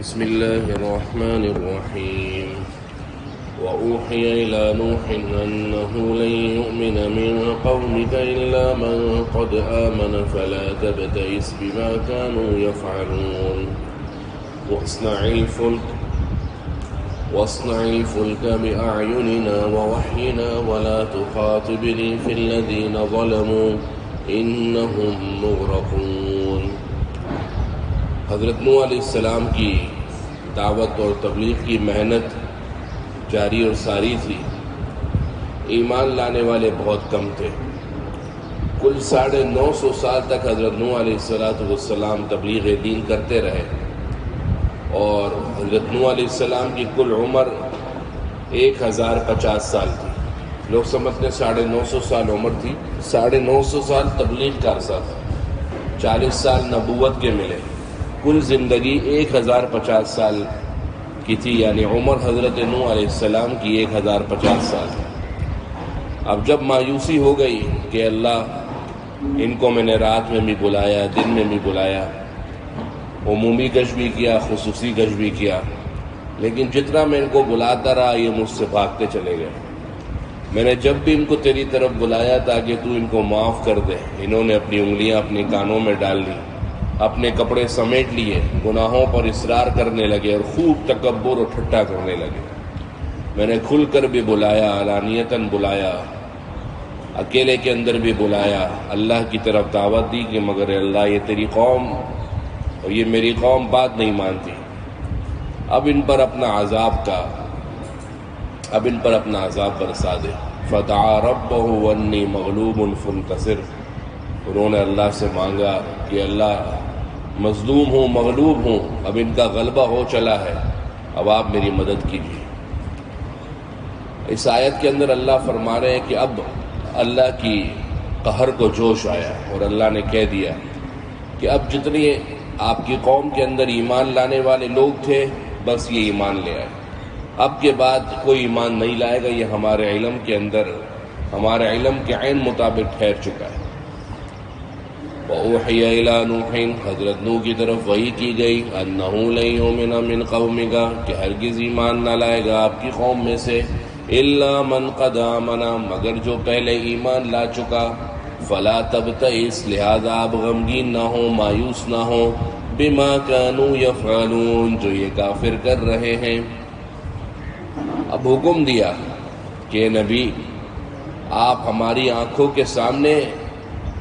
بسم الله الرحمن الرحيم وأوحي إلى نوح أنه لن يؤمن من قومك إلا من قد آمن فلا تبتئس بما كانوا يفعلون واصنع الفلك بأعيننا ووحينا ولا تخاطبني في الذين ظلموا إنهم مغرقون۔ حضرت نوح علیہ السلام کی دعوت اور تبلیغ کی محنت جاری اور ساری تھی۔ ایمان لانے والے بہت کم تھے۔ کل 950 سال تک حضرت نوح علیہ السلام تبلیغ دین کرتے رہے، اور حضرت نوح علیہ السلام کی کل عمر 1050 سال تھی۔ لوگ سمجھتے 950 سال عمر تھی، 950 سال تبلیغ کا عرصہ تھا، 40 سال نبوت کے ملے، کل زندگی 1050 سال کی تھی، یعنی عمر حضرت نوح علیہ السلام کی 1050 سال۔ اب جب مایوسی ہو گئی کہ اللہ ان کو میں نے رات میں بھی بلایا، دن میں بھی بلایا، عمومی گشت بھی کیا، خصوصی گشت بھی کیا، لیکن جتنا میں ان کو بلاتا رہا یہ مجھ سے بھاگتے چلے گئے۔ میں نے جب بھی ان کو تیری طرف بلایا تاکہ تو ان کو معاف کر دے، انہوں نے اپنی انگلیاں اپنے کانوں میں ڈال لی، اپنے کپڑے سمیٹ لیے، گناہوں پر اصرار کرنے لگے اور خوب تکبر اور ٹھٹا کرنے لگے۔ میں نے کھل کر بھی بلایا، علانیتاً بلایا، اکیلے کے اندر بھی بلایا، اللہ کی طرف دعوت دی کہ مگر اللہ یہ تیری قوم اور یہ میری قوم بات نہیں مانتی۔ اب ان پر اپنا عذاب برسا دے۔ فدعا ربہ انی مغلوب فانتصر۔ انہوں نے اللہ سے مانگا کہ اللہ مظلوم ہوں، مغلوب ہوں، اب ان کا غلبہ ہو چلا ہے، اب آپ میری مدد کیجیے۔ اس آیت کے اندر اللہ فرما رہے ہیں کہ اب اللہ کی قہر کو جوش آیا، اور اللہ نے کہہ دیا کہ اب جتنے آپ کی قوم کے اندر ایمان لانے والے لوگ تھے بس یہ ایمان لے آئے، اب کے بعد کوئی ایمان نہیں لائے گا، یہ ہمارے علم کے اندر، ہمارے علم کے عین مطابق ٹھہر چکا ہے۔ وَأُوحِيَ إِلَىٰ نُوحٍ، حضرت نوح کی طرف وحی کی گئی، أَنَّهُ لَن يُؤْمِنَ مِنْ قَوْمِكَ، کہ ہرگز ایمان نہ لائے گا آپ کی قوم میں سے، إِلَّا مَنْ قَدْ آمَنَ، مگر جو پہلے ایمان لا چکا، فَلَا تَبْتَئِسْ، لہذا آپ غمگین نہ ہوں، مایوس نہ ہوں، بِمَا كَانُوا يَفْعَلُونَ، جو یہ کافر کر رہے ہیں۔ اب حکم دیا کہ نبی آپ ہماری آنکھوں کے سامنے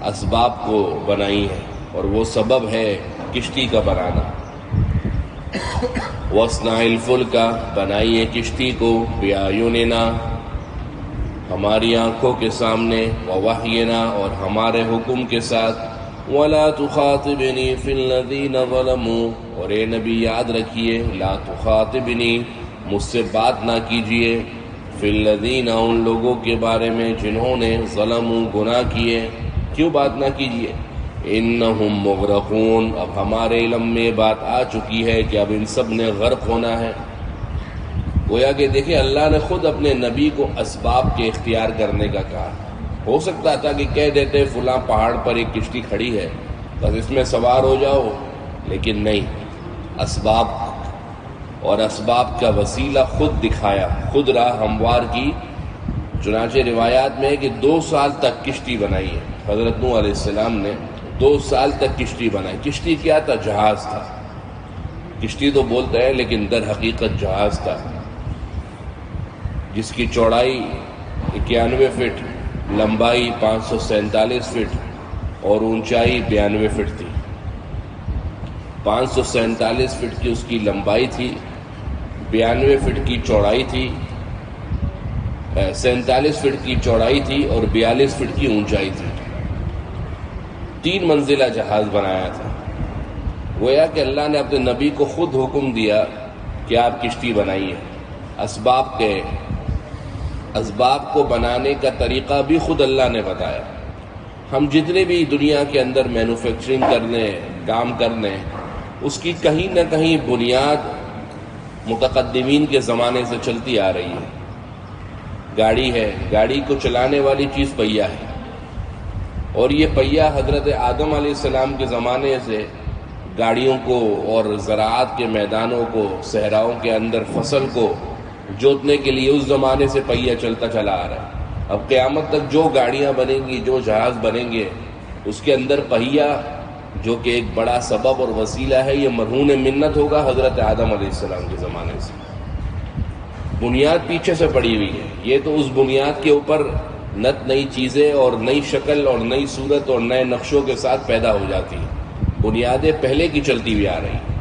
اسباب کو بنائی ہے، اور وہ سبب ہے کشتی کا بنانا۔ وَاصْنَعِ الْفُلْكَ، بنائیے کشتی کو، بِأَعْيُنِنَا، ہماری آنکھوں کے سامنے، وَوَحْيِنَا، اور ہمارے حکم کے ساتھ، وَلَا تُخَاطِبْنِي فِي الَّذِينَ ظَلَمُوا، اور اے نبی یاد رکھیے، لا تُخَاطِبْنِی، مجھ سے بات نہ کیجیے، فِي الَّذِينَ، ان لوگوں کے بارے میں جنہوں نے ظلموا، گناہ کیے، کیوں بات نہ کیجیے؟ انہم مغرقون، اب ہمارے علم میں بات آ چکی ہے کہ اب ان سب نے غرق ہونا ہے۔ گویا کہ دیکھیں اللہ نے خود اپنے نبی کو اسباب کے اختیار کرنے کا کہا۔ ہو سکتا تھا کہ کہہ دیتے فلاں پہاڑ پر ایک کشتی کھڑی ہے بس اس میں سوار ہو جاؤ، لیکن نہیں، اسباب، اور اسباب کا وسیلہ خود دکھایا، خود راہ ہموار کی۔ چنانچہ روایات میں ہے کہ 2 سال تک کشتی بنائی ہے حضرت نوح علیہ السلام نے، 2 سال تک کشتی بنائی۔ کشتی کیا تھا؟ جہاز تھا۔ کشتی تو بولتے ہیں لیکن در حقیقت جہاز تھا، جس کی چوڑائی 91 فٹ، لمبائی 547 فٹ اور اونچائی 92 فٹ تھی۔ 547 فٹ کی اس کی لمبائی تھی، 92 فٹ کی چوڑائی تھی، 47 فٹ کی چوڑائی تھی اور 42 فٹ کی اونچائی تھی۔ 3 منزلہ جہاز بنایا تھا۔ گویا کہ اللہ نے اپنے نبی کو خود حکم دیا کہ آپ کشتی بنائیے۔ اسباب کو بنانے کا طریقہ بھی خود اللہ نے بتایا۔ ہم جتنے بھی دنیا کے اندر مینوفیکچرنگ کرنے، کام کرنے، اس کی کہیں نہ کہیں بنیاد متقدمین کے زمانے سے چلتی آ رہی ہے۔ گاڑی ہے، گاڑی کو چلانے والی چیز پہیہ ہے، اور یہ پہیہ حضرت آدم علیہ السلام کے زمانے سے گاڑیوں کو اور زراعت کے میدانوں کو، صحراؤں کے اندر فصل کو جوتنے کے لیے اس زمانے سے پہیہ چلتا چلا آ رہا ہے۔ اب قیامت تک جو گاڑیاں بنیں گی، جو جہاز بنیں گے، اس کے اندر پہیہ جو کہ ایک بڑا سبب اور وسیلہ ہے، یہ مرہون منت ہوگا حضرت آدم علیہ السلام کے زمانے سے۔ بنیاد پیچھے سے پڑی ہوئی ہے، یہ تو اس بنیاد کے اوپر نت نئی چیزیں اور نئی شکل اور نئی صورت اور نئے نقشوں کے ساتھ پیدا ہو جاتی ہیں۔ بنیادیں پہلے کی چلتی ہوئی آ رہی ہیں۔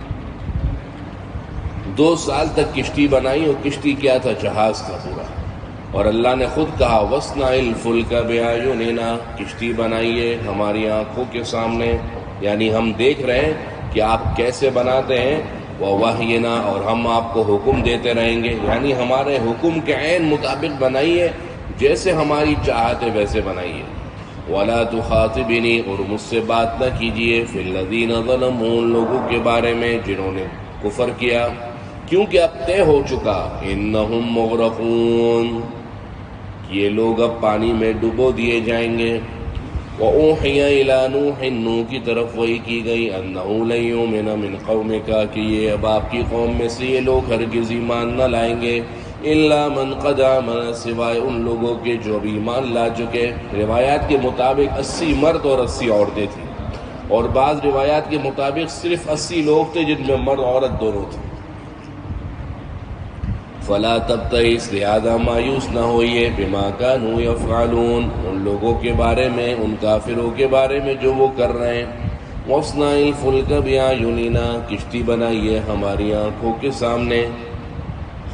2 سال تک کشتی بنائی، اور کشتی کیا تھا؟ جہاز تھا پورا۔ اور اللہ نے خود کہا وَاصْنَعِ الْفُلْكَ بِأَعْيُنِنَا، کشتی بنائیے ہماری آنکھوں کے سامنے، یعنی ہم دیکھ رہے ہیں کہ آپ کیسے بناتے ہیں، وَوَحْيِنَا، اور ہم آپ کو حکم دیتے رہیں گے، یعنی ہمارے حکم کے عین مطابق بنائیے، جیسے ہماری چاہت ہے ویسے بنائیے۔ وَلَا تُخَاطِبْنِي، اور مجھ سے بات نہ کیجیے، فِي الَّذِينَ ظَلَمُوا، ان لوگوں کے بارے میں جنہوں نے کفر کیا، کیونکہ اب طے ہو چکا، إِنَّهُمْ مُغْرَقُونَ، یہ لوگ اب پانی میں ڈبو دیے جائیں گے۔ وَأُوحِيَ إِلَىٰ نُوحٍ، نوح کی طرف وحی کی گئی، أَنَّهُ لَن يُؤْمِنَ مِنْ قَوْمِكَ، کہ یہ اب آپ کی قوم میں سے یہ لوگ ہرگز ایمان نہ لائیں گے، إِلَّا مَنْ قَدْ آمَنَ، سوائے ان لوگوں کے جو اب ایمان لا چکے۔ روایات کے مطابق 80 مرد اور 80 عورتیں تھیں، اور بعض روایات کے مطابق صرف 80 لوگ تھے جن میں مرد عورت دونوں تھے۔ فلا تبتئس، لہذا مایوس نہ ہوئیے، بما كانوا يفعلون، ان لوگوں کے بارے میں، ان کافروں کے بارے میں جو وہ کر رہے ہیں۔ واصنع الفلک بأعیننا، کشتی بنائیے ہماری آنکھوں کے سامنے،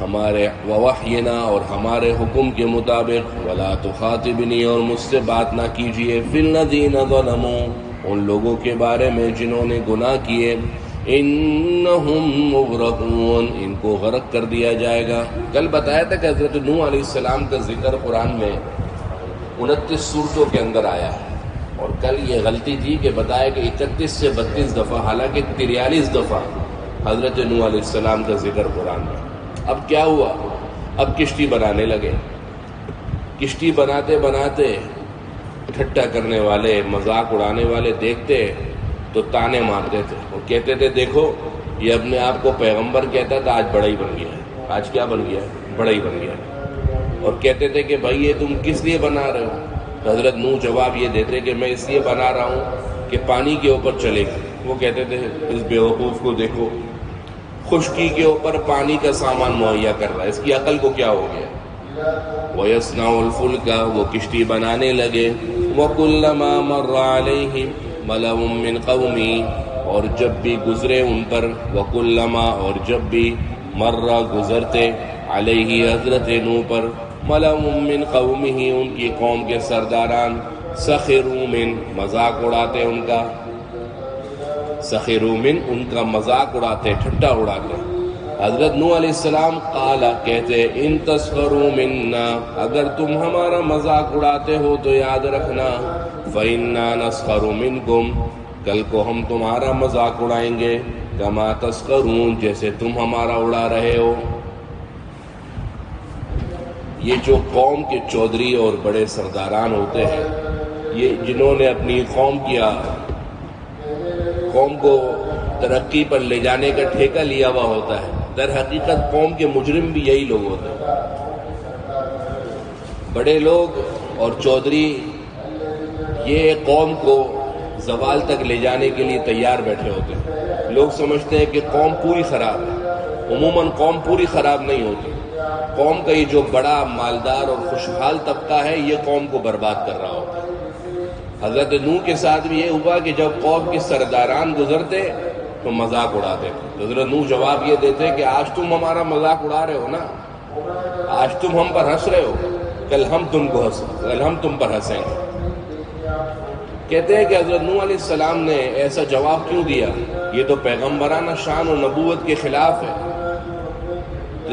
ہمارے ووحینا، اور ہمارے حکم کے مطابق۔ ولا تخاطبنی، اور مجھ سے بات نہ کیجیے، فی الذین ظلموا، ان لوگوں کے بارے میں جنہوں نے گناہ کیے۔ انہم مغرقون، ان کو غرق کر دیا جائے گا۔ کل بتایا تھا کہ حضرت نوح علیہ السلام کا ذکر قرآن میں 29 سورتوں کے اندر آیا ہے، اور کل یہ غلطی تھی کہ بتایا کہ 31 سے 32 دفعہ، حالانکہ 43 دفعہ حضرت نوح علیہ السلام کا ذکر قرآن میں۔ اب کیا ہوا؟ اب کشتی بنانے لگے۔ کشتی بناتے بناتے ٹھٹا کرنے والے، مذاق اڑانے والے دیکھتے تو تانے مارتے تھے، اور کہتے تھے دیکھو یہ اپنے آپ کو پیغمبر کہتا تھا، آج بڑا ہی بن گیا ہے۔ آج کیا بن گیا ہے؟ بڑا ہی بن گیا ہے۔ اور کہتے تھے کہ بھائی یہ تم کس لیے بنا رہے ہو؟ تو حضرت نوح جواب یہ دیتے کہ میں اس لیے بنا رہا ہوں کہ پانی کے اوپر چلے گا۔ وہ کہتے تھے اس بیوقوف کو دیکھو، خشکی کے اوپر پانی کا سامان مہیا کر رہا ہے، اس کی عقل کو کیا ہو گیا؟ وَيَصْنَعُ الْفُلْكَ، وہ کشتی بنانے لگے۔ وَكُلَّمَا مَرَّ عَلَيْهِمْ مَلَأٌ مِّن قَوْمِهِ، اور جب بھی گزرے ان پر، وَكُلَّمَا، اور جب بھی، مَرَّ گزرتے، علیہ حضرت نوح پر، مَلَأٌ مِّن قَوْمِهِ، ان کی قوم کے سرداران، سَخِرُوا مِن، مذاق اڑاتے ان کا، سخروا من، ان کا مذاق اڑاتے، ٹھٹا اڑاتے۔ حضرت نوح علیہ السلام قال، کہتے، ان تسخروا منا، اگر تم ہمارا مذاق اڑاتے ہو تو یاد رکھنا، فإنا نسخر منکم، کل کو ہم تمہارا مذاق اڑائیں گے، کما تسخرون، جیسے تم ہمارا اڑا رہے ہو۔ یہ جو قوم کے چودھری اور بڑے سرداران ہوتے ہیں، یہ جنہوں نے اپنی قوم کو ترقی پر لے جانے کا ٹھیکہ لیا ہوا ہوتا ہے، در حقیقت قوم کے مجرم بھی یہی لوگ ہوتے ہیں۔ بڑے لوگ اور چودھری یہ قوم کو زوال تک لے جانے کے لیے تیار بیٹھے ہوتے ہیں۔ لوگ سمجھتے ہیں کہ قوم پوری خراب ہے، عموماً قوم پوری خراب نہیں ہوتی۔ قوم کا یہ جو بڑا مالدار اور خوشحال طبقہ ہے، یہ قوم کو برباد کر رہا ہوتا ہے۔ حضرت نوح کے ساتھ بھی یہ ہوا کہ جب قوم کے سرداران گزرتے تو مذاق اڑاتے تھے۔ حضرت نوح جواب یہ دیتے کہ آج تم ہمارا مذاق اڑا رہے ہو نا، آج تم ہم پر ہنس رہے ہو، کل ہم تم پر ہنسیں گے۔ کہتے ہیں کہ حضرت نوح علیہ السلام نے ایسا جواب کیوں دیا؟ یہ تو پیغمبرانہ شان و نبوت کے خلاف ہے۔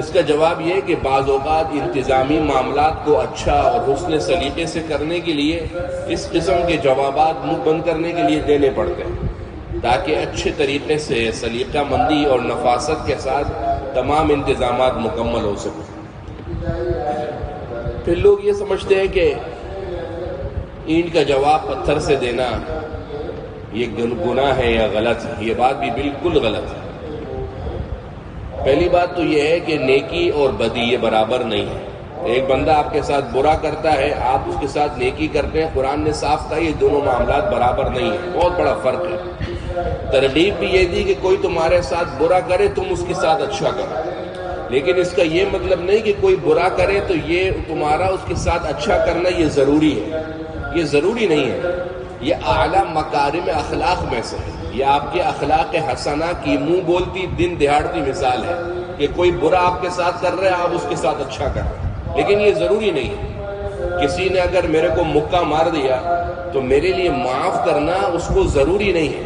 اس کا جواب یہ ہے کہ بعض اوقات انتظامی معاملات کو اچھا اور حسن سلیقے سے کرنے کے لیے اس قسم کے جوابات منہ بند کرنے کے لیے دینے پڑتے ہیں، تاکہ اچھے طریقے سے سلیقہ مندی اور نفاست کے ساتھ تمام انتظامات مکمل ہو سکیں۔ پھر لوگ یہ سمجھتے ہیں کہ اینٹ کا جواب پتھر سے دینا یہ گناہ ہے یا غلط ہے؟ یہ بات بھی بالکل غلط ہے۔ پہلی بات تو یہ ہے کہ نیکی اور بدی یہ برابر نہیں ہے۔ ایک بندہ آپ کے ساتھ برا کرتا ہے، آپ اس کے ساتھ نیکی کرتے ہیں، قرآن نے صاف کہا یہ دونوں معاملات برابر نہیں ہیں، بہت بڑا فرق ہے۔ ترغیب بھی یہ دی کہ کوئی تمہارے ساتھ برا کرے تم اس کے ساتھ اچھا کرو، لیکن اس کا یہ مطلب نہیں کہ کوئی برا کرے تو یہ تمہارا اس کے ساتھ اچھا کرنا یہ ضروری ہے، یہ ضروری نہیں ہے۔ یہ اعلیٰ مکارم اخلاق میں سے ہے، یہ آپ کے اخلاق حسنہ کی منہ بولتی دن دہاڑتی مثال ہے کہ کوئی برا آپ کے ساتھ کر رہے ہیں، آپ اس کے ساتھ اچھا کر رہے ہیں، لیکن یہ ضروری نہیں ہے۔ کسی نے اگر میرے کو مکہ مار دیا تو میرے لیے معاف کرنا اس کو ضروری نہیں ہے،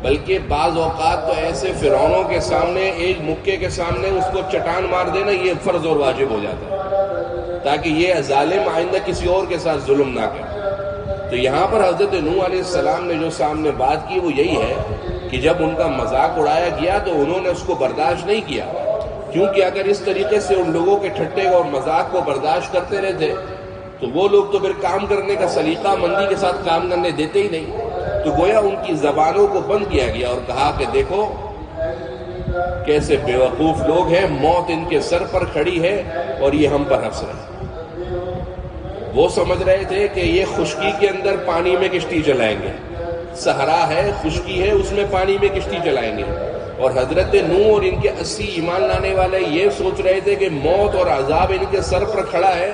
بلکہ بعض اوقات تو ایسے فرعونوں کے سامنے ایک مکے کے سامنے اس کو چٹان مار دینا یہ فرض اور واجب ہو جاتا ہے تاکہ یہ ظالم آئندہ کسی اور کے ساتھ ظلم نہ کرے۔ تو یہاں پر حضرت نوح علیہ السلام نے جو سامنے بات کی وہ یہی ہے کہ جب ان کا مذاق اڑایا گیا تو انہوں نے اس کو برداشت نہیں کیا، کیونکہ اگر اس طریقے سے ان لوگوں کے ٹھٹے اور مذاق کو برداشت کرتے رہتے تو وہ لوگ تو پھر کام کرنے کا سلیقہ مندی کے ساتھ کام کرنے دیتے ہی نہیں۔ تو گویا ان کی زبانوں کو بند کیا گیا اور کہا کہ دیکھو کیسے بیوقوف لوگ ہیں، موت ان کے سر پر کھڑی ہے اور یہ ہم پر ہنس رہے ہیں۔ وہ سمجھ رہے تھے کہ یہ خشکی کے اندر پانی میں کشتی چلائیں گے، صحرا ہے، خشکی ہے، اس میں پانی میں کشتی چلائیں گے، اور حضرت نوح اور ان کے 80 ایمان لانے والے یہ سوچ رہے تھے کہ موت اور عذاب ان کے سر پر کھڑا ہے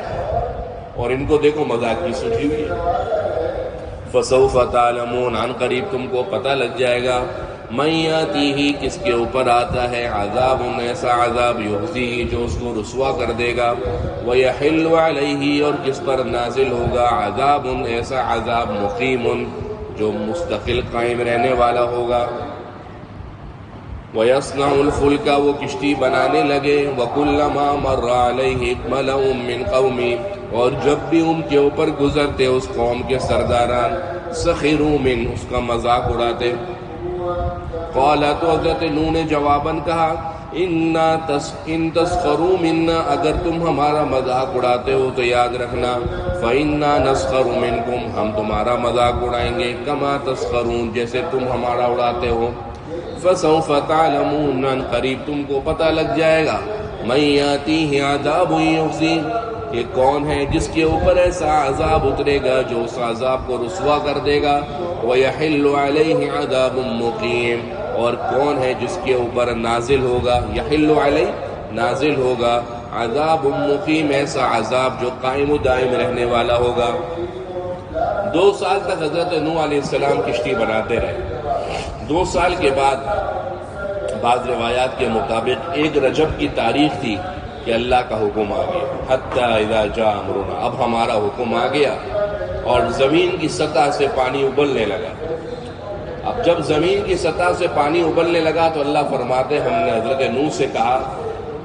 اور ان کو دیکھو مذاق کی سوچی ہوئی ہے۔ فسوف تعلمون، عن قریب تم کو پتہ لگ جائے گا، من یاتیہ کس کے اوپر آتا ہے، عذاب ایسا عذاب یخزیہ جو اس کو رسوا کر دے گا، ویحل علیہ اور کس پر نازل ہوگا، عذاب ایسا عذاب مقیم جو مستقل قائم رہنے والا ہوگا۔ وَيَصْنَعُ الْفُلْكَ وہ کشتی بنانے لگے، وَكُلَّمَا مَرَّ عَلَيْهِ مَلَأٌ مِّن قَوْمِهِ اور جب بھی ان کے اوپر گزرتے اس قوم کے سرداران، سخروا منہ اس کا مذاق اڑاتے۔ قَالَ تو حضرت نوح نے جواباً کہا، ان تسخروا منا اگر تم ہمارا مذاق اڑاتے ہو تو یاد رکھنا، فَإِنَّا نَسْخَرُ مِنْكُمْ ہم تمہارا مذاق اڑائیں گے، كَمَا تَسْخَرُونَ جیسے تم ہمارا اڑاتے ہو۔ فَسَوْفَ تَعْلَمُونَ عن قریب تم کو پتہ لگ جائے گا، مَن یَأْتِیہ عَذَابٌ یُخْزِیہ کہ کون ہے جس کے اوپر ایسا عذاب اترے گا جو اس عذاب کو رسوا کر دے گا، وَيَحِلُّ عَلَيْهِ عَذَابٌ مُقِيمٌ اور کون ہے جس کے اوپر نازل ہوگا، یحل علیہ نازل ہوگا، عذاب مقیم ایسا عذاب جو قائم و دائم رہنے والا ہوگا۔ 2 سال تک حضرت نوح علیہ السلام کشتی بناتے رہے۔ 2 سال کے بعد بعض روایات کے مطابق 1 رجب کی تاریخ تھی کہ اللہ کا حکم آ گیا، حتی اذا جاء امرنا اب ہمارا حکم آ گیا اور زمین کی سطح سے پانی ابلنے لگا۔ اب جب زمین کی سطح سے پانی ابلنے لگا تو اللہ فرماتے ہم نے حضرت نوح سے کہا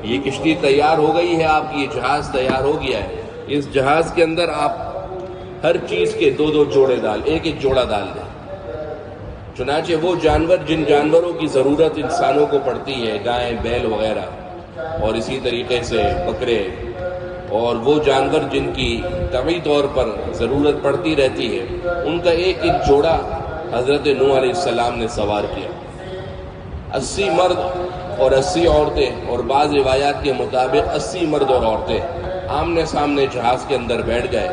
یہ کشتی تیار ہو گئی ہے آپ کی، یہ جہاز تیار ہو گیا ہے، اس جہاز کے اندر آپ ہر چیز کے 2 جوڑے ڈال، ایک جوڑا ڈال دیں۔ چنانچہ وہ جانور جن جانوروں کی ضرورت انسانوں کو پڑتی ہے، گائیں بیل وغیرہ، اور اسی طریقے سے بکرے، اور وہ جانور جن کی طبعی طور پر ضرورت پڑتی رہتی ہے، ان کا ایک جوڑا حضرت نوح علیہ السلام نے سوار کیا۔ 80 مرد اور 80 عورتیں، اور بعض روایات کے مطابق 80 مرد اور عورتیں آمنے سامنے جہاز کے اندر بیٹھ گئے۔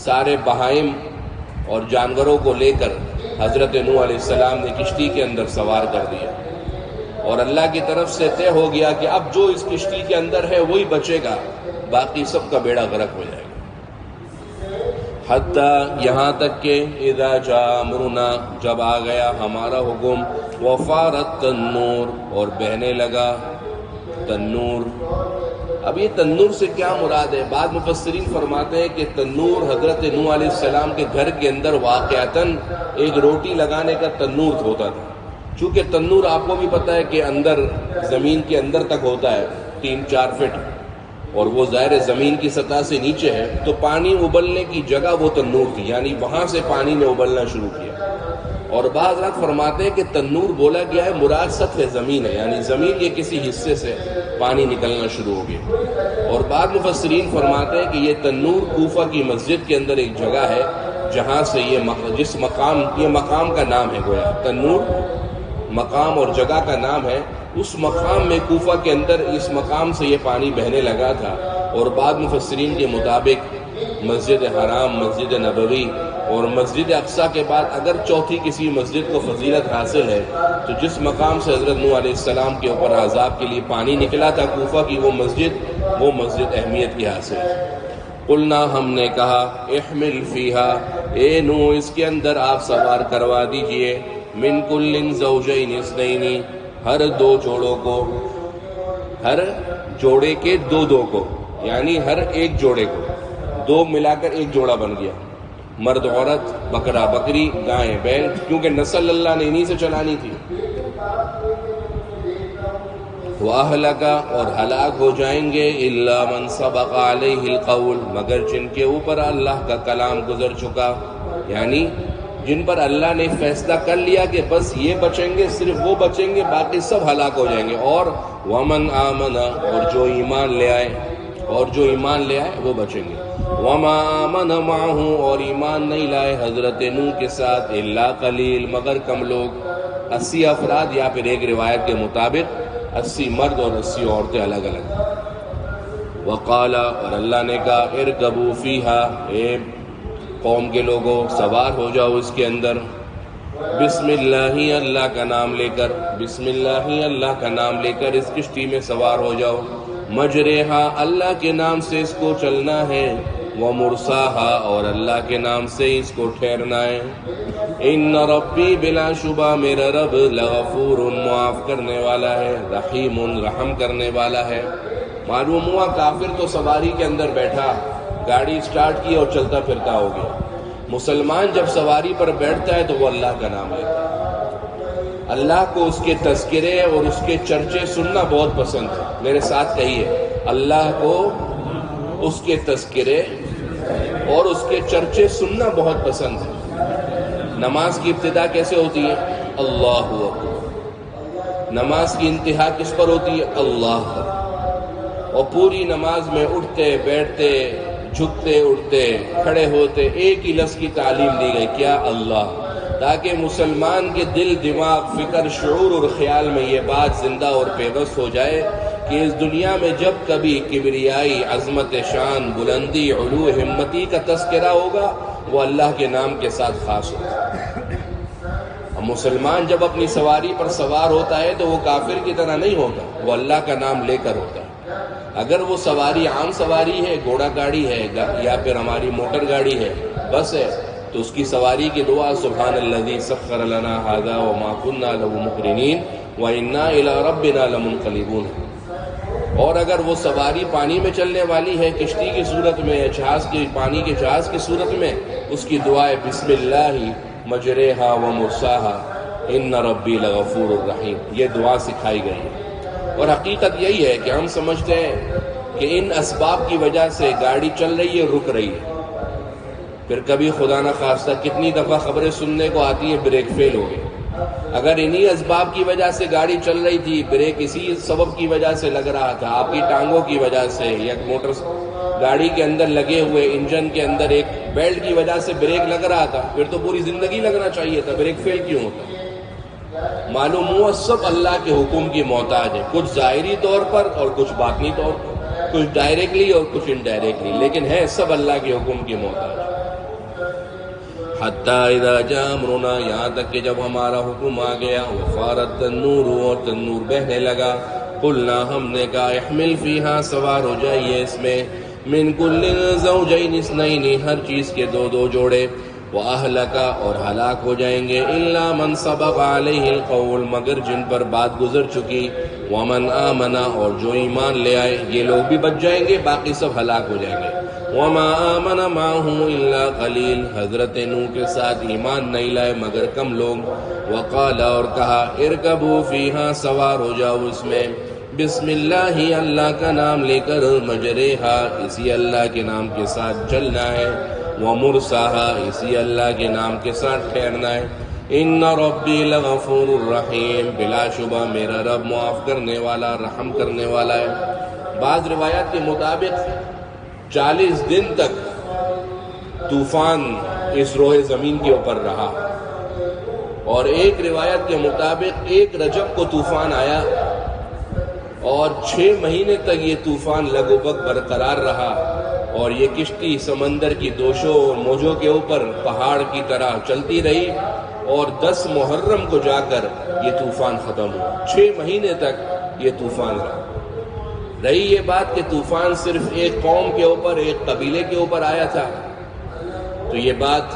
سارے بہائم اور جانوروں کو لے کر حضرت نوح علیہ السلام نے کشتی کے اندر سوار کر دیا، اور اللہ کی طرف سے طے ہو گیا کہ اب جو اس کشتی کے اندر ہے وہی بچے گا، باقی سب کا بیڑا غرق ہو جائے گا۔ حتی یہاں تک کہ اذا جاء امرنا جب آ گیا ہمارا حکم، وفارت تنور اور بہنے لگا تنور۔ اب یہ تنور سے کیا مراد ہے؟ بعض مفسرین فرماتے ہیں کہ تنور حضرت نوح علیہ السلام کے گھر کے اندر واقعتاً ایک روٹی لگانے کا تنور ہوتا تھا، چونکہ تنور آپ کو بھی پتہ ہے کہ اندر زمین کے اندر تک ہوتا ہے 3-4 فٹ، اور وہ ظاہر زمین کی سطح سے نیچے ہے، تو پانی ابلنے کی جگہ وہ تنور تھی، یعنی وہاں سے پانی نے ابلنا شروع کیا۔ اور بعض رات فرماتے ہیں کہ تنور بولا گیا ہے مراد سطح زمین ہے، یعنی زمین کے کسی حصے سے پانی نکلنا شروع ہو گیا۔ اور بعض مفسرین فرماتے ہیں کہ یہ تنور کوفہ کی مسجد کے اندر ایک جگہ ہے جہاں سے جس مقام، یہ مقام کا نام ہے گویا، تنور مقام اور جگہ کا نام ہے، اس مقام میں کوفہ کے اندر اس مقام سے یہ پانی بہنے لگا تھا۔ اور بعد مفسرین کے مطابق مسجد حرام، مسجد نبوی اور مسجد اقصیٰ کے بعد اگر چوتھی کسی مسجد کو فضیلت حاصل ہے تو جس مقام سے حضرت نوح علیہ السلام کے اوپر عذاب کے لیے پانی نکلا تھا کوفہ کی، وہ مسجد اہمیت کی حاصل ہے۔ قلنا، ہم نے کہا، احمل فیہا، اے نوح اس کے اندر آپ سوار کروا دیجئے، من کل زوجین اثنین، ہر دو جوڑوں کو، ہر جوڑے کے دو کو، یعنی ہر ایک جوڑے کو، دو ملا کر ایک جوڑا بن گیا، مرد عورت، بکرا بکری، گائے بیل، کیونکہ نسل اللہ نے انہی سے چلانی تھی۔ وَأَهْلَكَ، اور ہلاک ہو جائیں گے، إِلَّا مَنْ سَبَقَ عَلَيْهِ الْقَوْلُ، مگر جن کے اوپر اللہ کا کلام گزر چکا، یعنی جن پر اللہ نے فیصلہ کر لیا کہ بس یہ بچیں گے، صرف وہ بچیں گے، باقی سب ہلاک ہو جائیں گے۔ اور وَمَنْ آمَنَ، اور جو ایمان لے آئے وہ بچیں گے۔ وَمَا آمَنَ مَعَهُ، اور ایمان نہیں لائے حضرت نوح کے ساتھ، إِلَّا قَلِيلٌ، مگر کم لوگ، 80 افراد، یا پھر ایک روایت کے مطابق 80 مرد اور 80 عورتیں الگ الگ۔ وقال، اور اللہ نے کہا، ارکبوا فیہا، اے قوم کے لوگوں سوار ہو جاؤ اس کے اندر، بسم اللہ، اللہ کا نام لے کر، بسم اللہ، اللہ کا نام لے کر اس کشتی میں سوار ہو جاؤ، مجریہا، اللہ کے نام سے اس کو چلنا ہے، ومرساہا، اور اللہ کے نام سے اس کو ٹھہرنا ہے، ان ربی، بلا شبہ میرا رب، لغفور، معاف کرنے والا ہے، رحیم، رحم کرنے والا ہے۔ معلوم ہوا کافر تو سواری کے اندر بیٹھا، گاڑی سٹارٹ کی اور چلتا پھرتا ہو گیا۔ مسلمان جب سواری پر بیٹھتا ہے تو وہ اللہ کا نام لیتا ہے، اللہ کو اس کے تذکرے اور اس کے چرچے سننا بہت پسند ہے۔ میرے ساتھ کہیے، اللہ کو اس کے تذکرے اور اس کے چرچے سننا بہت پسند ہے۔ نماز کی ابتدا کیسے ہوتی ہے؟ اللہ اکبر۔ نماز کی انتہا کس پر ہوتی ہے؟ اللہ اکبر۔ اور پوری نماز میں اٹھتے بیٹھتے، جھکتے اٹھتے، کھڑے ہوتے، ایک ہی لفظ کی تعلیم دی گئی، کیا؟ اللہ، تاکہ مسلمان کے دل، دماغ، فکر، شعور اور خیال میں یہ بات زندہ اور پیوست ہو جائے کہ اس دنیا میں جب کبھی کبریائی، عظمت شان، بلندی، علو ہمتی کا تذکرہ ہوگا، وہ اللہ کے نام کے ساتھ خاص ہوگا۔ مسلمان جب اپنی سواری پر سوار ہوتا ہے تو وہ کافر کی طرح نہیں ہوتا، وہ اللہ کا نام لے کر ہوتا ہے۔ اگر وہ سواری عام سواری ہے، گھوڑا گاڑی ہے، یا پھر ہماری موٹر گاڑی ہے، بس ہے، تو اس کی سواری کی دعا سبحان الذی سخر لنا ھذا وما كنا له مقرنین وانا الی ربنا لمنقلبون۔ اور اگر وہ سواری پانی میں چلنے والی ہے، کشتی کی صورت میں، جہاز کی، پانی کے جہاز کی صورت میں، اس کی دعا ہے بسم اللہ مجریہا ومرساہا ان ربی لغفور الرحیم۔ یہ دعا سکھائی گئی ہے۔ اور حقیقت یہی ہے کہ ہم سمجھتے ہیں کہ ان اسباب کی وجہ سے گاڑی چل رہی ہے، رک رہی ہے، پھر کبھی خدا نہ خواستہ کتنی دفعہ خبریں سننے کو آتی ہیں بریک فیل ہو گئی۔ اگر انہی اسباب کی وجہ سے گاڑی چل رہی تھی، بریک اسی سبب کی وجہ سے لگ رہا تھا، آپ کی ٹانگوں کی وجہ سے، یا موٹر گاڑی کے اندر لگے ہوئے انجن کے اندر ایک بیلٹ کی وجہ سے بریک لگ رہا تھا، پھر تو پوری زندگی لگنا چاہیے تھا، بریک فیل کیوں ہوتا؟ معلوم ہوا سب اللہ کے حکم کی محتاج ہے، کچھ ظاہری طور پر اور کچھ باطنی طور پر، کچھ ڈائریکٹلی اور کچھ انڈائریکٹلی، لیکن ہے سب اللہ کے حکم کی محتاج۔ حتیٰ اذا جاء امرنا، یہاں تک کہ جب ہمارا حکم آ گیا، وفارت التنور، اور تنور بہنے لگا، قلنا، ہم نے کہا، احمل فیہا، سوار ہو جائیے اس میں، من کل زوجین اثنین، ہر چیز کے دو جوڑے، وَأَهْلَكَ، اور ہلاک ہو جائیں گے، إِلَّا مَنْ سَبَقَ عَلَيْهِ الْقَوْلُ، مگر جن پر بات گزر چکی، وَمَنْ آمَنَ، اور جو ایمان لے آئے، یہ لوگ بھی بچ جائیں گے، باقی سب ہلاک ہو جائیں گے۔ وَمَا آمَنَ مَعَهُ إِلَّا قَلِيلٌ، حضرت نوح کے ساتھ ایمان نہیں لائے مگر کم لوگ۔ وقال، اور کہا، ارکبوا فیہا، سوار ہو جاؤ اس میں، بسم اللہ، اللہ کا نام لے کر، مجریہا، اسی اللہ کے نام کے ساتھ چلنا ہے، ومرساہا، اسی اللہ کے نام کے ساتھ ٹھہرنا ہے، ان ربی لغفور الرحیم، بلا شبہ میرا رب معاف کرنے والا، رحم کرنے والا ہے۔ بعض روایات کے مطابق 40 دن تک طوفان اس روح زمین کے اوپر رہا، اور ایک روایت کے مطابق 1 رجب کو طوفان آیا اور 6 مہینے تک یہ طوفان لگ و بگ برقرار رہا، اور یہ کشتی سمندر کی دوشوں اور موجوں کے اوپر پہاڑ کی طرح چلتی رہی، اور 10 محرم کو جا کر یہ طوفان ختم ہوا۔ 6 مہینے تک یہ طوفان رہا۔ رہی یہ بات کہ طوفان صرف ایک قوم کے اوپر، ایک قبیلے کے اوپر آیا تھا، تو یہ بات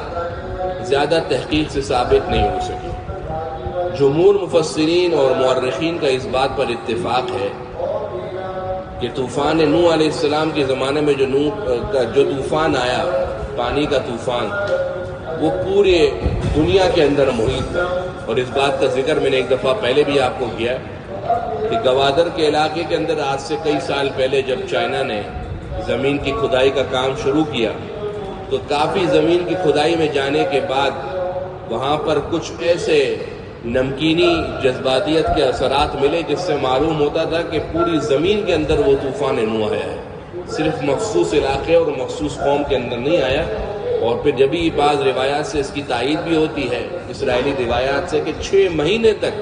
زیادہ تحقیق سے ثابت نہیں ہو سکی۔ جمہور مفسرین اور مورخین کا اس بات پر اتفاق ہے کہ طوفان نوح علیہ السلام کے زمانے میں جو طوفان آیا، پانی کا طوفان، وہ پورے دنیا کے اندر محیط تھا۔ اور اس بات کا ذکر میں نے ایک دفعہ پہلے بھی آپ کو کیا کہ گوادر کے علاقے کے اندر آج سے کئی سال پہلے جب چائنا نے زمین کی کھدائی کا کام شروع کیا، تو کافی زمین کی کھدائی میں جانے کے بعد وہاں پر کچھ ایسے نمکینی جذباتیت کے اثرات ملے جس سے معلوم ہوتا تھا کہ پوری زمین کے اندر وہ طوفان نوح آیا ہے، صرف مخصوص علاقے اور مخصوص قوم کے اندر نہیں آیا۔ اور پھر جبھی بعض روایات سے اس کی تائید بھی ہوتی ہے، اسرائیلی روایات سے، کہ 6 مہینے تک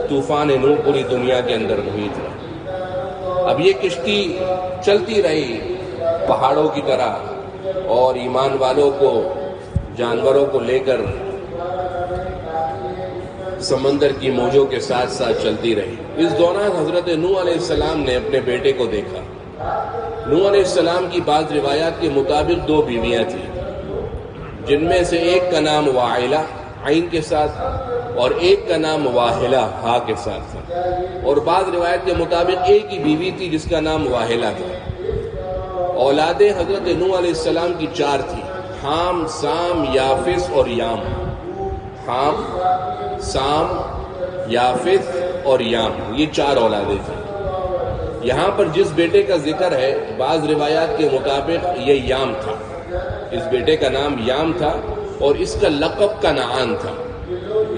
طوفان نوح پوری دنیا کے اندر محیط رہا۔ اب یہ کشتی چلتی رہی پہاڑوں کی طرح، اور ایمان والوں کو، جانوروں کو لے کر سمندر کی موجوں کے ساتھ ساتھ چلتی رہی۔ اس دوران حضرت نوح علیہ السلام نے اپنے بیٹے کو دیکھا۔ نوح علیہ السلام کی بعض روایات کے مطابق 2 بیویاں تھیں، جن میں سے ایک کا نام واحلہ عین کے ساتھ اور ایک کا نام واحلہ ہا کے ساتھ تھا، اور بعض روایت کے مطابق ایک ہی بیوی تھی جس کا نام واحلہ تھا۔ اولادیں حضرت نوح علیہ السلام کی 4 تھی، حام، سام، یافس اور یام۔ حام، سام، یافس اور یام، یہ 4 اولادیں تھیں۔ یہاں پر جس بیٹے کا ذکر ہے، بعض روایات کے مطابق یہ یام تھا، اس بیٹے کا نام یام تھا، اور اس کا لقب کنعان تھا۔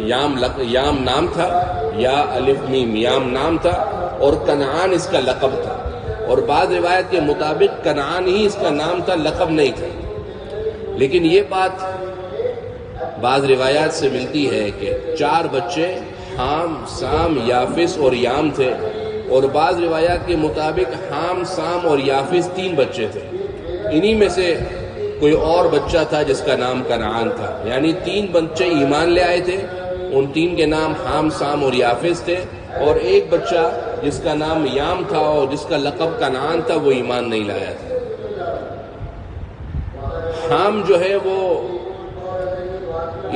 یام نام تھا، یا الف میم، یام نام تھا، اور کنعان اس کا لقب تھا۔ اور بعض روایت کے مطابق کنعان ہی اس کا نام تھا، لقب نہیں تھا۔ لیکن یہ بات بعض روایات سے ملتی ہے کہ 4 بچے حام، سام، یافس اور یام تھے، اور بعض روایات کے مطابق حام، سام اور یافس 3 بچے تھے۔ انہی میں سے کوئی اور بچہ تھا جس کا نام کنعان تھا، یعنی 3 بچے ایمان لے آئے تھے، ان 3 کے نام حام، سام اور یافس تھے، اور ایک بچہ جس کا نام یام تھا اور جس کا لقب کنعان تھا، وہ ایمان نہیں لایا تھا۔ حام جو ہے وہ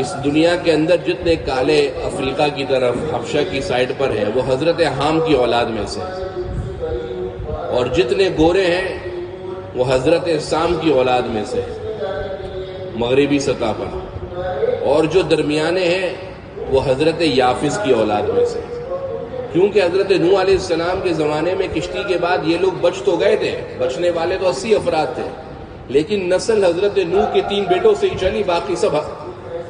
اس دنیا کے اندر جتنے کالے افریقہ کی طرف حبشہ کی سائڈ پر ہیں، وہ حضرت حام کی اولاد میں سے، اور جتنے گورے ہیں وہ حضرت سام کی اولاد میں سے مغربی سطح پر، اور جو درمیانے ہیں وہ حضرت یافس کی اولاد میں سے۔ کیونکہ حضرت نوح علیہ السلام کے زمانے میں کشتی کے بعد یہ لوگ بچ تو گئے تھے، بچنے والے تو 80 افراد تھے، لیکن نسل حضرت نوح کے 3 بیٹوں سے ہی چلی، باقی سب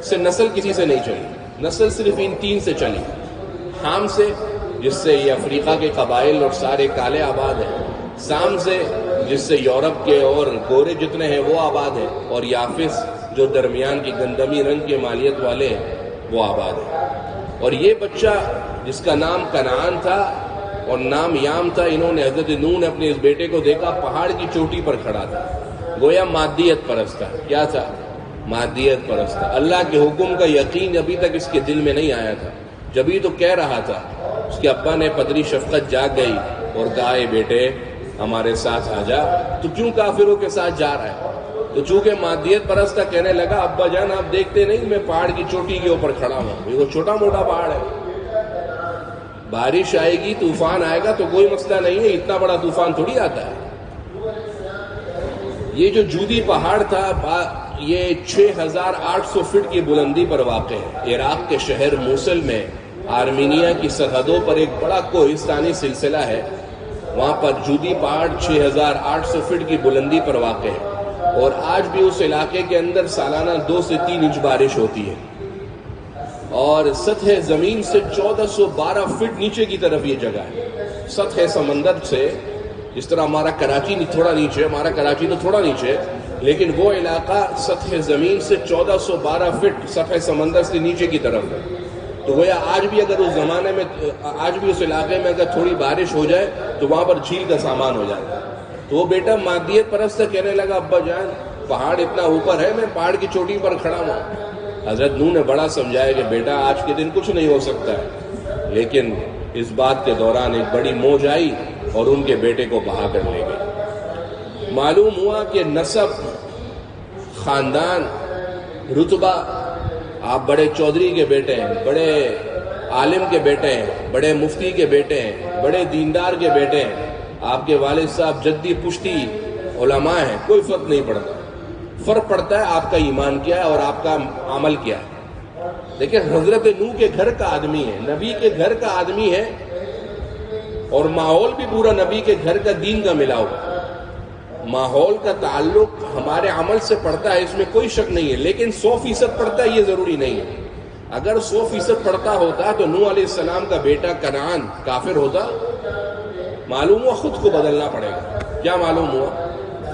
سے نسل کسی سے نہیں چلی، نسل صرف ان 3 سے چلی۔ حام سے، جس سے یہ افریقہ کے قبائل اور سارے کالے آباد ہیں، سام سے جس سے یورپ کے اور گورے جتنے ہیں وہ آباد ہیں، اور یافس جو درمیان کی گندمی رنگ کے مالیت والے ہیں وہ آباد ہیں۔ اور یہ بچہ جس کا نام کنعان تھا اور نام یام تھا، انہوں نے، حضرت نوح نے اپنے اس بیٹے کو دیکھا، پہاڑ کی چوٹی پر کھڑا تھا، گویا مادیت پرست تھا۔ کیا تھا؟ مادیت پرست تھا۔ اللہ کے حکم کا یقین ابھی تک اس کے دل میں نہیں آیا تھا، جبھی تو کہہ رہا تھا۔ اس کے ابا نے پدری شفقت جاگ گئی اور کہا، اے بیٹے ہمارے ساتھ آ جا، تو کیوں کافروں کے ساتھ جا رہا ہے؟ تو چونکہ مادیت پرست تھا، کہنے لگا، ابا جان آپ دیکھتے نہیں میں پہاڑ کی چوٹی کے اوپر کھڑا ہوں، یہ چھوٹا موٹا پہاڑ ہے، بارش آئے گی، طوفان آئے گا تو کوئی مسئلہ نہیں ہے، اتنا بڑا طوفان تھوڑی آتا ہے۔ یہ جو جودی پہاڑ تھا، یہ 6800 فٹ کی بلندی پر واقع ہے۔ عراق کے شہر موصل میں آرمینیا کی سرحدوں پر ایک بڑا کوہستانی سلسلہ ہے، وہاں پر جودی پہاڑ 6800 فٹ کی بلندی پر واقع ہے، اور آج بھی اس علاقے کے اندر سالانہ 2 سے 3 انچ بارش ہوتی ہے، اور سطح زمین سے 1412 فٹ نیچے کی طرف یہ جگہ ہے۔ سطح سمندر سے، جس طرح ہمارا کراچی تھوڑا نیچے، ہمارا کراچی تو تھوڑا نیچے، لیکن وہ علاقہ سطح زمین سے 1412 فٹ سطح سمندر سے نیچے کی طرف ہے. تو گویا آج بھی اگر اس زمانے میں، آج بھی اس علاقے میں اگر تھوڑی بارش ہو جائے تو وہاں پر جھیل کا سامان ہو جاتا ہے. تو وہ بیٹا مادیت پرست کہنے لگا ابا جان پہاڑ اتنا اوپر ہے، میں پہاڑ کی چوٹی پر کھڑا ہوں. حضرت نوح نے بڑا سمجھایا کہ بیٹا آج کے دن کچھ نہیں ہو سکتا ہے. لیکن اس بات کے دوران ایک بڑی موج آئی اور ان کے بیٹے کو بہا کر لے گئی. معلوم ہوا کہ نسب، خاندان، رتبہ، آپ بڑے چودھری کے بیٹے ہیں، بڑے عالم کے بیٹے ہیں، بڑے مفتی کے بیٹے ہیں، بڑے دیندار کے بیٹے ہیں، آپ کے والد صاحب جدی پشتی علماء ہیں، کوئی فرق نہیں پڑتا. فرق پڑتا ہے آپ کا ایمان کیا ہے اور آپ کا عمل کیا ہے. دیکھیں حضرت نوح کے گھر کا آدمی ہے، نبی کے گھر کا آدمی ہے، اور ماحول بھی پورا نبی کے گھر کا دین کا ملا ہوا. ماحول کا تعلق ہمارے عمل سے پڑتا ہے، اس میں کوئی شک نہیں ہے، لیکن 100% پڑتا ہے یہ ضروری نہیں ہے. اگر 100% پڑتا ہوتا تو نوح علیہ السلام کا بیٹا کنعان کافر ہوتا؟ معلوم ہوا خود کو بدلنا پڑے گا. کیا معلوم ہوا؟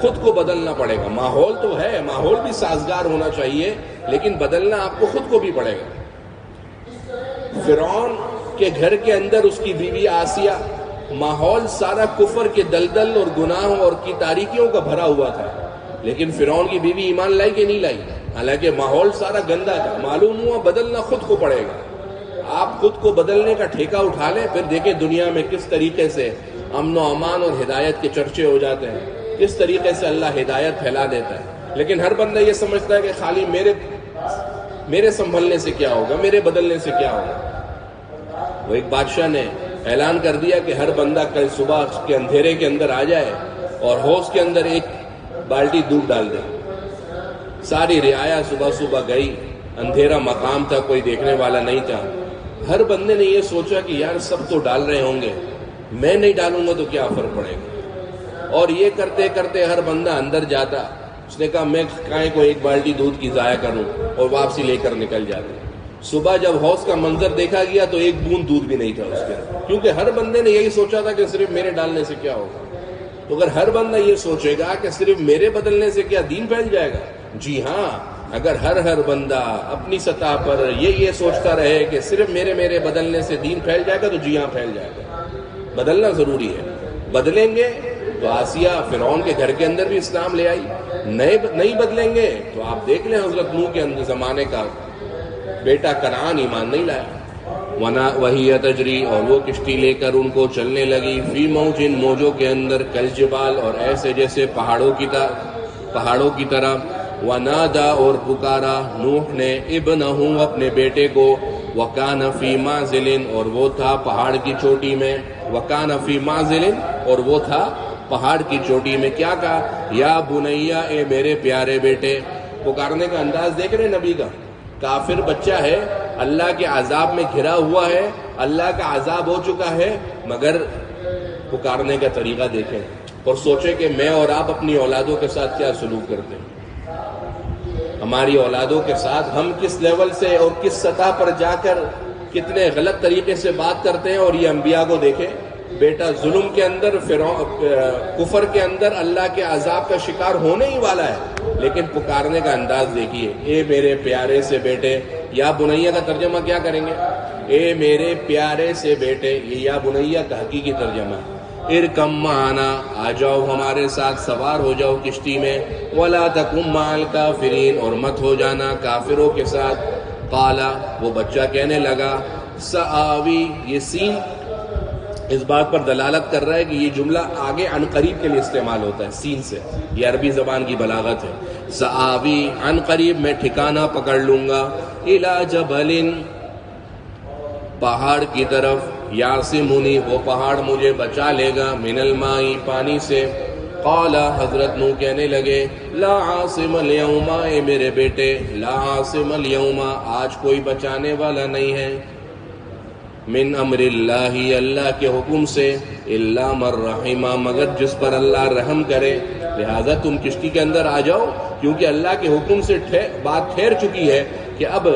خود کو بدلنا پڑے گا. ماحول تو ہے، ماحول بھی سازگار ہونا چاہیے، لیکن بدلنا آپ کو خود کو بھی پڑے گا. فرعون کے گھر کے اندر اس کی بیوی آسیہ، ماحول سارا کفر کے دلدل اور گناہوں اور کی تاریکیوں کا بھرا ہوا تھا، لیکن فرعون کی بیوی ایمان لائی کہ نہیں لائی؟ حالانکہ ماحول سارا گندا تھا. معلوم ہوا بدلنا خود کو پڑے گا. آپ خود کو بدلنے کا ٹھیکہ اٹھا لیں، پھر دیکھیں دنیا میں کس طریقے سے امن و امان اور ہدایت کے چرچے ہو جاتے ہیں، کس طریقے سے اللہ ہدایت پھیلا دیتا ہے. لیکن ہر بندہ یہ سمجھتا ہے کہ خالی میرے سنبھلنے سے کیا ہوگا، میرے بدلنے سے کیا ہوگا. وہ ایک بادشاہ نے اعلان کر دیا کہ ہر بندہ کل صبح کے اندھیرے کے اندر آ جائے اور حوض کے اندر ایک بالٹی دودھ ڈال دے. ساری رعایا صبح صبح گئی. اندھیرا مقام تھا، کوئی دیکھنے والا نہیں تھا. ہر بندے نے یہ سوچا کہ یار سب تو ڈال رہے ہوں گے، میں نہیں ڈالوں گا تو کیا فرق پڑے گا. اور یہ کرتے کرتے ہر بندہ اندر جاتا. اس نے کہا میں کائیں کو ایک بالٹی دودھ کی ضائع کروں، اور واپسی لے کر نکل جاتے. صبح جب حوض کا منظر دیکھا گیا تو ایک بوند دودھ بھی نہیں تھا اس کے اندر، کیونکہ ہر بندے نے یہی سوچا تھا کہ صرف میرے ڈالنے سے کیا ہوگا. تو اگر ہر بندہ یہ سوچے گا کہ صرف میرے بدلنے سے کیا دین پھیل جائے گا؟ جی ہاں. اگر ہر بندہ اپنی سطح پر یہ سوچتا رہے کہ صرف میرے بدلنے سے دین پھیل جائے گا، تو جی ہاں پھیل جائے گا. بدلنا ضروری ہے. بدلیں گے تو آسیہ فرعون کے گھر کے اندر بھی اسلام لے آئی. نہیں بدلیں گے تو آپ دیکھ لیں حضرت نوح کے اندر زمانے کا بیٹا کنعان ایمان نہیں لایا. وہی تجری، اور وہ کشتی لے کر ان کو چلنے لگی، فی موجن، موجوں کے اندر، کل جبال، اور ایسے جیسے پہاڑوں کی طرح. ونادا، اور پکارا نوح نے ابنہ، اپنے بیٹے کو، وکان فی معزل، اور وہ تھا پہاڑ کی چوٹی میں. وکان فی معزل، اور وہ تھا پہاڑ کی چوٹی میں. کیا کہا؟ یا بنیا، اے میرے پیارے بیٹے. پکارنے کا انداز دیکھ رہے نبی کا. کافر بچہ ہے، اللہ کے عذاب میں گھرا ہوا ہے، اللہ کا عذاب ہو چکا ہے، مگر پکارنے کا طریقہ دیکھیں اور سوچیں کہ میں اور آپ اپنی اولادوں کے ساتھ کیا سلوک کرتے ہیں. ہماری اولادوں کے ساتھ ہم کس لیول سے اور کس سطح پر جا کر کتنے غلط طریقے سے بات کرتے ہیں. اور یہ انبیاء کو دیکھیں، بیٹا ظلم کے اندر، کفر کے اندر، اللہ کے عذاب کا شکار ہونے ہی والا ہے، لیکن پکارنے کا انداز دیکھیے. اے میرے پیارے سے بیٹے. یا بنیا کا ترجمہ کیا کریں گے؟ اے میرے پیارے سے بیٹے. یہ یا بنیا کا حقیقی ترجمہ ہے. ارکم معنا، آ جاؤ ہمارے ساتھ، سوار ہو جاؤ کشتی میں. ولا تکن مع الکافرین، اور مت ہو جانا کافروں کے ساتھ. قالا، وہ بچہ کہنے لگا، سآوی، یہ سین اس بات پر دلالت کر رہا ہے کہ یہ جملہ آگے عن قریب کے لیے استعمال ہوتا ہے سین سے. یہ عربی زبان کی بلاغت ہے. سآوی، عن قریب میں ٹھکانہ پکڑ لوں گا. الی جبل، پہاڑ کی طرف. یعصمنی، وہ پہاڑ مجھے بچا لے گا. من الماء، پانی سے. قال، حضرت نوح کہنے لگے، لا عاصم اليوم، اے میرے بیٹے، لا عاصم اليوم، آج کوئی بچانے والا نہیں ہے، من امر اللہ، اللہ کے حکم سے، الا من رحم، مگر جس پر اللہ رحم کرے. لہذا تم کشتی کے اندر آ جاؤ، کیونکہ اللہ کے حکم سے بات ٹھہر چکی ہے کہ اب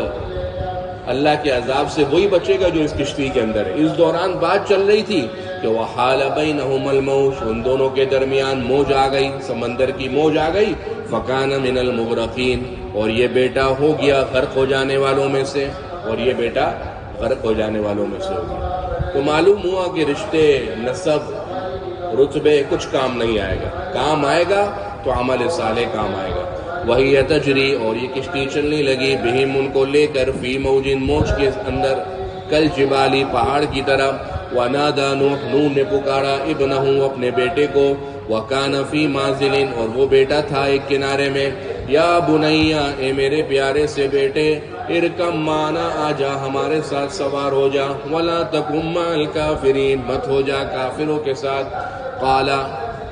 اللہ کے عذاب سے وہی بچے گا جو اس کشتی کے اندر ہے. اس دوران بات چل رہی تھی کہ وحال بینہم الموج، ان دونوں کے درمیان موج آ گئی، سمندر کی موج آ گئی، فکان من المغرقین، اور یہ بیٹا ہو گیا غرق ہو جانے والوں میں سے، اور یہ بیٹا غرق ہو جانے والوں میں سے ہو گیا۔ تو معلوم ہوا کہ رشتے، نسب، رتبے کچھ کام نہیں آئے گا، کام آئے گا تو عمل صالح کام آئے گا۔ وہی تجری، اور یہ کشتی چلنے لگی، بہم ان کو لے کر، فی موجن موج کے اندر، کل جبالی پہاڑ کی طرف، ونادى نوح، نوح نے پکارا، ابنہ اپنے بیٹے کو، وکان فی معزل، اور وہ بیٹا تھا ایک کنارے میں، یا بنیا، اے میرے پیارے سے بیٹے، ارکم معنا، آجا ہمارے ساتھ سوار ہو جا، ولا تکن مع الکافرین، مت ہو جا کافروں کے ساتھ۔ قالا،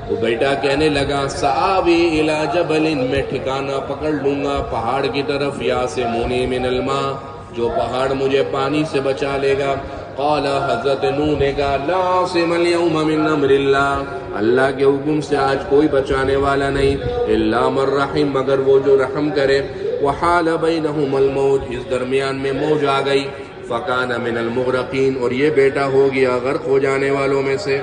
وہ بیٹا کہنے لگا، سآوی الی جبل، میں ٹھکانہ پکڑ لوں گا پہاڑ کی طرف، یاسمونی من الماء، جو پہاڑ مجھے پانی سے بچا لے گا۔ قال، حضرت نوح نے کہا، لا عاصم اليوم من امر اللہ، اللہ کے حکم سے آج کوئی بچانے والا نہیں، الا من رحم، مگر وہ جو رحم کرے۔ وحال بینہم الموج، اس درمیان میں موج آ گئی، فکان من المغرقین، اور یہ بیٹا ہو گیا غرق ہو جانے والوں میں سے۔